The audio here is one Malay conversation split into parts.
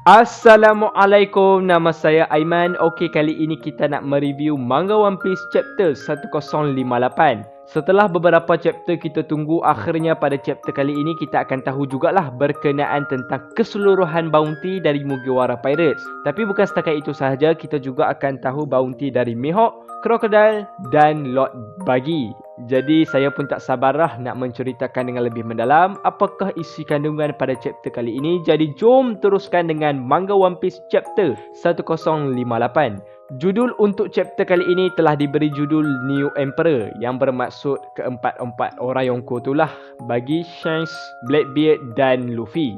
Assalamualaikum, nama saya Aiman. Okey, kali ini kita nak mereview manga One Piece chapter 1058. Setelah beberapa chapter kita tunggu, akhirnya pada chapter kali ini kita akan tahu jugalah berkenaan tentang keseluruhan bounty dari Mugiwara Pirates. Tapi bukan setakat itu sahaja, kita juga akan tahu bounty dari Mihawk, Crocodile dan Lord Buggy. Jadi saya pun tak sabarlah nak menceritakan dengan lebih mendalam apakah isi kandungan pada chapter kali ini. Jadi jom teruskan dengan manga One Piece chapter 1058. Judul untuk chapter kali ini telah diberi judul New Emperor, yang bermaksud keempat-empat orang Yonko itulah, bagi Shanks, Blackbeard dan Luffy.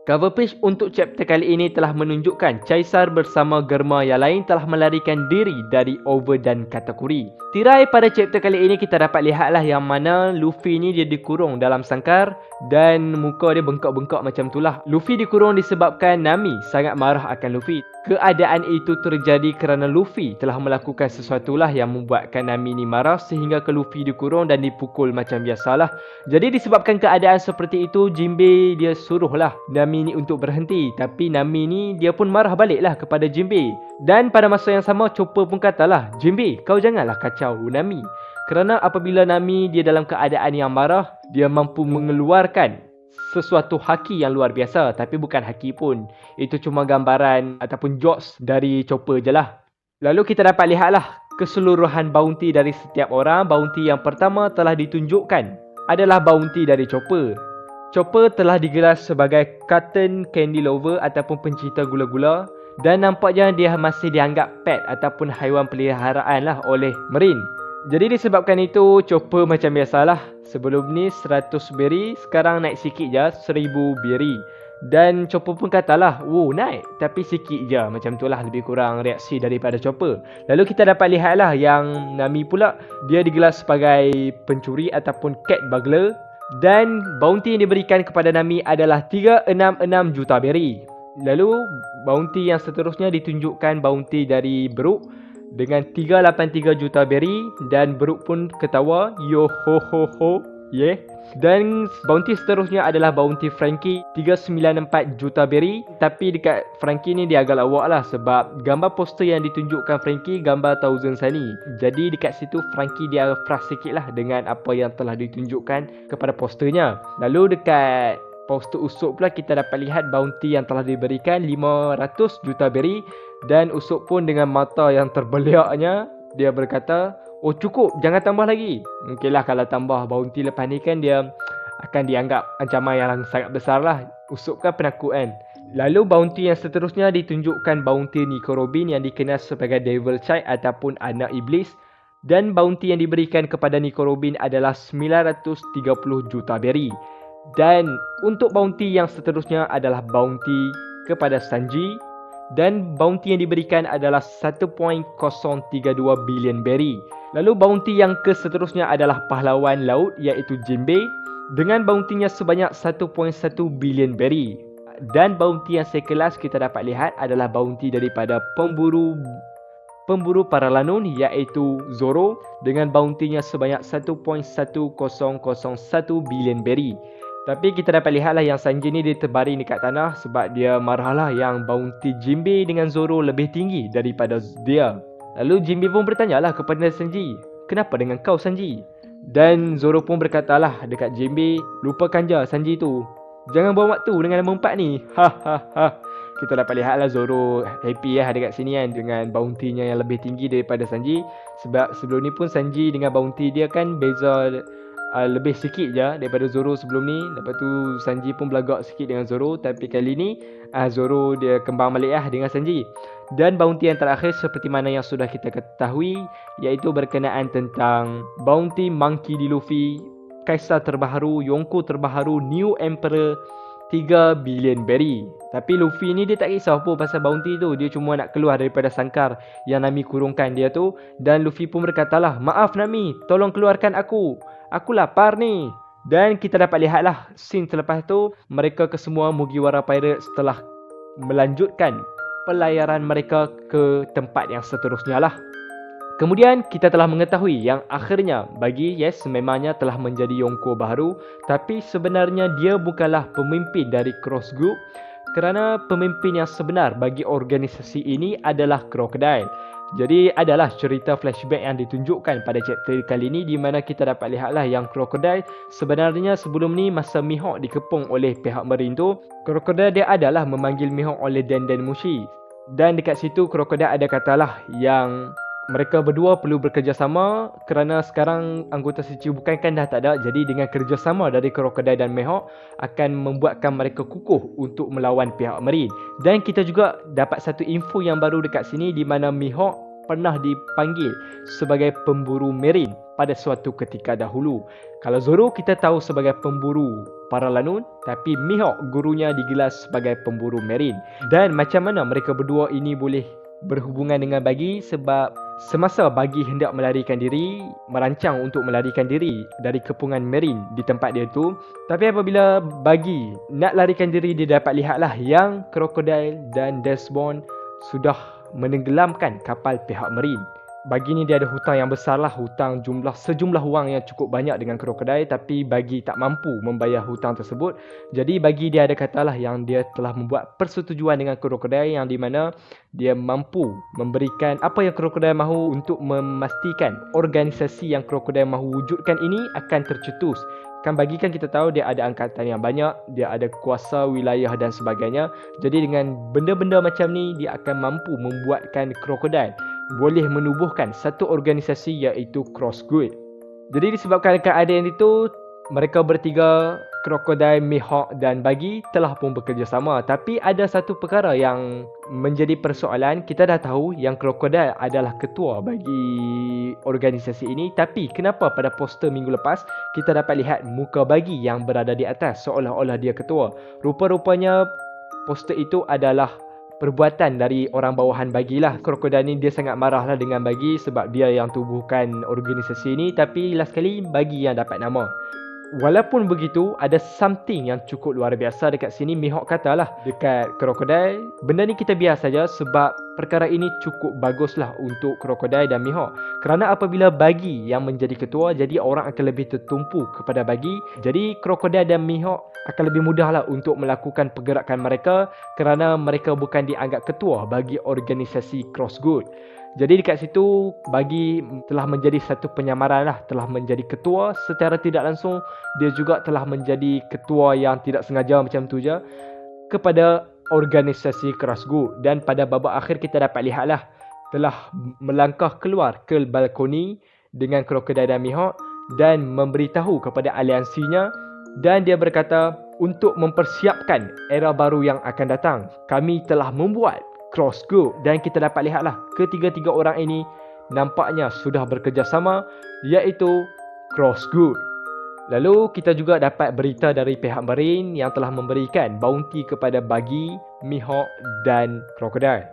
Cover page untuk chapter kali ini telah menunjukkan Caesar bersama Germa yang lain telah melarikan diri dari Over dan Katakuri. Tirai pada chapter kali ini kita dapat lihatlah yang mana Luffy ni dia dikurung dalam sangkar dan muka dia bengkak-bengkak macam itulah. Luffy dikurung disebabkan Nami sangat marah akan Luffy. Keadaan itu terjadi kerana Luffy telah melakukan sesuatulah yang membuatkan Nami ni marah sehingga ke Luffy dikurung dan dipukul macam biasalah. Jadi disebabkan keadaan seperti itu, Jinbei dia suruhlah Nami ni untuk berhenti. Tapi Nami ni dia pun marah baliklah kepada Jinbei. Dan pada masa yang sama Chopper pun katalah, Jinbei, kau janganlah kacau Nami. Kerana apabila Nami dia dalam keadaan yang marah, dia mampu mengeluarkan sesuatu haki yang luar biasa. Tapi bukan haki pun, itu cuma gambaran ataupun jokes dari Chopper je lah. Lalu kita dapat lihatlah keseluruhan bounty dari setiap orang. Bounty yang pertama telah ditunjukkan adalah bounty dari Chopper. Chopper telah digelar sebagai Cotton Candy Lover ataupun pencinta gula-gula, dan nampaknya dia masih dianggap pet ataupun haiwan peliharaan lah oleh Marine. Jadi disebabkan itu Chopper macam biasalah, sebelum ni 100 berry, sekarang naik sikit je 1000 berry. Dan Chopper pun katalah, wow naik tapi sikit je, macam tu lah lebih kurang reaksi daripada Chopper. Lalu kita dapat lihatlah yang Nami pula, dia digelar sebagai pencuri ataupun cat burglar. Dan bounty yang diberikan kepada Nami adalah 366 juta berry. Lalu bounty yang seterusnya ditunjukkan bounty dari Brook dengan 383 juta berry, dan Brook pun ketawa, yo ho ho ho, yeah. Dan bounty seterusnya adalah bounty Frankie, 394 juta berry. Tapi dekat Frankie ni dia agak lawak lah, sebab gambar poster yang ditunjukkan Frankie gambar Thousand Sunny. Jadi dekat situ Frankie dia frust sikit lah dengan apa yang telah ditunjukkan kepada posternya. Lalu dekat poster Usopp pula kita dapat lihat bounty yang telah diberikan 500 juta berry. Dan Usopp pun dengan mata yang terbeliaknya dia berkata, oh cukup, jangan tambah lagi. Mungkinlah kalau tambah bounty lepas ni kan dia akan dianggap ancaman yang sangat besar lah. Usopp kan penakut kan. Lalu bounty yang seterusnya ditunjukkan bounty Nico Robin yang dikenal sebagai Devil Child ataupun anak iblis. Dan bounty yang diberikan kepada Nico Robin adalah 930 juta berry. Dan untuk bounty yang seterusnya adalah bounty kepada Sanji. Dan bounty yang diberikan adalah 1.032 bilion berry. Lalu bounty yang seterusnya adalah pahlawan laut iaitu Jinbei dengan bounty-nya sebanyak 1.1 bilion berry. Dan bounty yang sekelas kita dapat lihat adalah bounty daripada pemburu para lanun iaitu Zoro dengan bounty-nya sebanyak 1.1001 bilion berry. Tapi kita dapat lihatlah yang Sanji ni dia terbaring dekat tanah sebab dia marahlah yang bounty Jinbei dengan Zoro lebih tinggi daripada dia. Lalu Jinbei pun bertanyalah kepada Sanji, kenapa dengan kau Sanji? Dan Zoro pun berkatalah dekat Jinbei, lupakan je Sanji tu, jangan buang waktu dengan nombor 4 ni. Kita dapat lihatlah Zoro happy dekat sini kan dengan bounty-nya yang lebih tinggi daripada Sanji. Sebab sebelum ni pun Sanji dengan bounty dia kan beza lebih sikit je daripada Zoro sebelum ni. Lepas tu Sanji pun belagak sikit dengan Zoro. Tapi kali ni Zoro dia kembang balik dengan Sanji. Dan bounty yang terakhir seperti mana yang sudah kita ketahui, iaitu berkenaan tentang bounty Monkey D. Luffy, Kaisar terbaharu, Yonko terbaharu, New Emperor, 3 bilion berry. Tapi Luffy ni dia tak kisah pun pasal bounty tu. Dia cuma nak keluar daripada sangkar yang Nami kurungkan dia tu. Dan Luffy pun berkatalah, maaf Nami, tolong keluarkan aku lapar ni. Dan kita dapat lihatlah scene selepas tu, mereka kesemua Mugiwara Pirates telah melanjutkan pelayaran mereka ke tempat yang seterusnya lah. Kemudian kita telah mengetahui yang akhirnya Buggy, yes, memangnya telah menjadi Yonko baru, tapi sebenarnya dia bukanlah pemimpin dari Cross Group kerana pemimpin yang sebenar bagi organisasi ini adalah Crocodile. Jadi adalah cerita flashback yang ditunjukkan pada chapter kali ini, di mana kita dapat lihatlah yang Crocodile sebenarnya sebelum ni masa Mihawk dikepung oleh pihak Marine tu, Crocodile dia adalah memanggil Mihawk oleh Den Mushi. Dan dekat situ Crocodile ada katalah yang mereka berdua perlu bekerjasama kerana sekarang anggota suci bukan kan dah tak ada. Jadi dengan kerjasama dari Crocodile dan Mihawk akan membuatkan mereka kukuh untuk melawan pihak Marine. Dan kita juga dapat satu info yang baru dekat sini, di mana Mihawk pernah dipanggil sebagai pemburu Marine pada suatu ketika dahulu. Kalau Zoro kita tahu sebagai pemburu para lanun, tapi Mihawk gurunya digelar sebagai pemburu Marine. Dan macam mana mereka berdua ini boleh berhubungan dengan Buggy? Sebab semasa Buggy hendak melarikan diri, merancang untuk melarikan diri dari kepungan Marine di tempat dia tu, tapi apabila Buggy nak larikan diri, dia dapat lihatlah yang Crocodile dan Desmond sudah menenggelamkan kapal pihak Marine. Buggy ni dia ada hutang yang besar lah, hutang sejumlah wang yang cukup banyak dengan Crocodile, tapi Buggy tak mampu membayar hutang tersebut. Jadi Buggy dia ada katalah yang dia telah membuat persetujuan dengan Crocodile, yang di mana dia mampu memberikan apa yang Crocodile mahu untuk memastikan organisasi yang Crocodile mahu wujudkan ini akan tercetus. Kan Buggy kan kita tahu dia ada angkatan yang banyak, dia ada kuasa wilayah dan sebagainya. Jadi dengan benda-benda macam ni, dia akan mampu membuatkan Crocodile boleh menubuhkan satu organisasi iaitu Crossgood. Jadi disebabkan keadaan itu, mereka bertiga, Crocodile, Mihawk dan Buggy telah pun bekerjasama. Tapi ada satu perkara yang menjadi persoalan. Kita dah tahu yang Crocodile adalah ketua bagi organisasi ini, tapi kenapa pada poster minggu lepas kita dapat lihat muka Buggy yang berada di atas seolah-olah dia ketua? Rupa-rupanya poster itu adalah perbuatan dari orang bawahan Buggy lah. Crocodile ni dia sangat marah lah dengan Buggy sebab dia yang tubuhkan organisasi ni, tapi last kali Buggy yang dapat nama. Walaupun begitu, ada something yang cukup luar biasa dekat sini. Mihawk katalah dekat Crocodile, benda ni kita biar saja sebab perkara ini cukup baguslah untuk Crocodile dan Mihawk. Kerana apabila Buggy yang menjadi ketua, jadi orang akan lebih tertumpu kepada Buggy. Jadi Crocodile dan Mihawk akan lebih mudahlah untuk melakukan pergerakan mereka kerana mereka bukan dianggap ketua bagi organisasi Crossgood. Jadi dekat situ Buggy telah menjadi satu penyamaran lah, telah menjadi ketua secara tidak langsung. Dia juga telah menjadi ketua yang tidak sengaja macam tu je kepada organisasi Crossgood. Dan pada babak akhir kita dapat lihatlah telah melangkah keluar ke balkoni dengan Crocodile dan Mihawk dan memberitahu kepada aliansinya, dan dia berkata untuk mempersiapkan era baru yang akan datang, kami telah membuat Crossgood. Dan kita dapat lihatlah ketiga-tiga orang ini nampaknya sudah bekerjasama iaitu Crossgood. Lalu kita juga dapat berita dari pihak Marine yang telah memberikan bounty kepada Buggy, Mihawk dan Crocodile.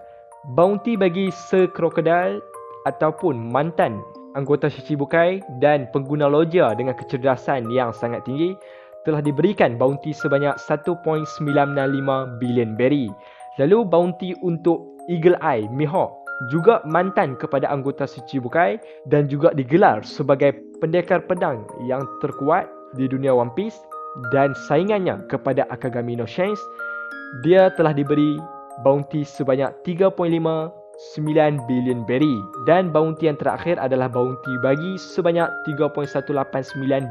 Bounty bagi Sir Crocodile ataupun mantan anggota Shichibukai dan pengguna loja dengan kecerdasan yang sangat tinggi telah diberikan bounty sebanyak 1.995 bilion berry. Lalu bounty untuk Eagle Eye Mihawk, juga mantan kepada anggota Shichibukai dan juga digelar sebagai pendekar pedang yang terkuat di dunia One Piece dan saingannya kepada Akagami no Shanks, dia telah diberi bounty sebanyak 3.59 bilion berry. Dan bounty yang terakhir adalah bounty Buggy sebanyak 3.189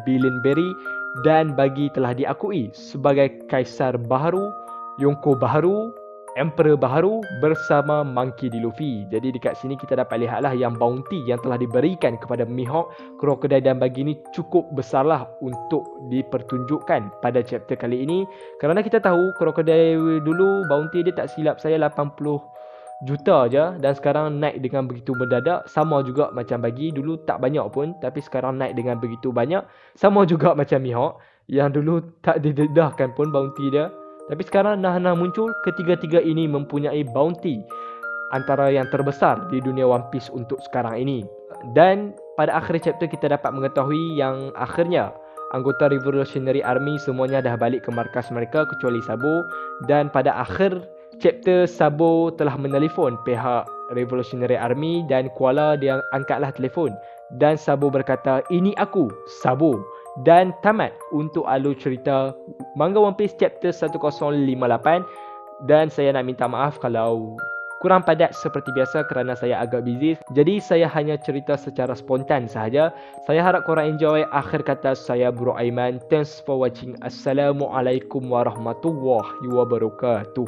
bilion berry, dan Buggy telah diakui sebagai Kaisar Baharu, Yonko Baharu, Emperor Baharu bersama Monkey D. Luffy. Jadi dekat sini kita dapat lihatlah yang bounty yang telah diberikan kepada Mihawk, Crocodile dan Buggy ni cukup besarlah untuk dipertunjukkan pada chapter kali ini. Kerana kita tahu Crocodile dulu bounty dia tak silap saya 80 juta je, dan sekarang naik dengan begitu mendadak. Sama juga macam Buggy, dulu tak banyak pun tapi sekarang naik dengan begitu banyak. Sama juga macam Mihawk yang dulu tak didedahkan pun bounty dia, tapi sekarang nah muncul. Ketiga-tiga ini mempunyai bounty antara yang terbesar di dunia One Piece untuk sekarang ini. Dan pada akhir chapter kita dapat mengetahui yang akhirnya anggota Revolutionary Army semuanya dah balik ke markas mereka kecuali Sabo. Dan pada akhir chapter Sabo telah menelefon pihak Revolutionary Army dan Kuala dia angkatlah telefon dan Sabo berkata, "Ini aku, Sabo." Dan tamat untuk alur cerita manga One Piece chapter 1058. Dan saya nak minta maaf kalau kurang padat seperti biasa kerana saya agak busy. Jadi saya hanya cerita secara spontan sahaja. Saya harap korang enjoy. Akhir kata saya Bro Aiman. Thanks for watching. Assalamualaikum warahmatullahi wabarakatuh.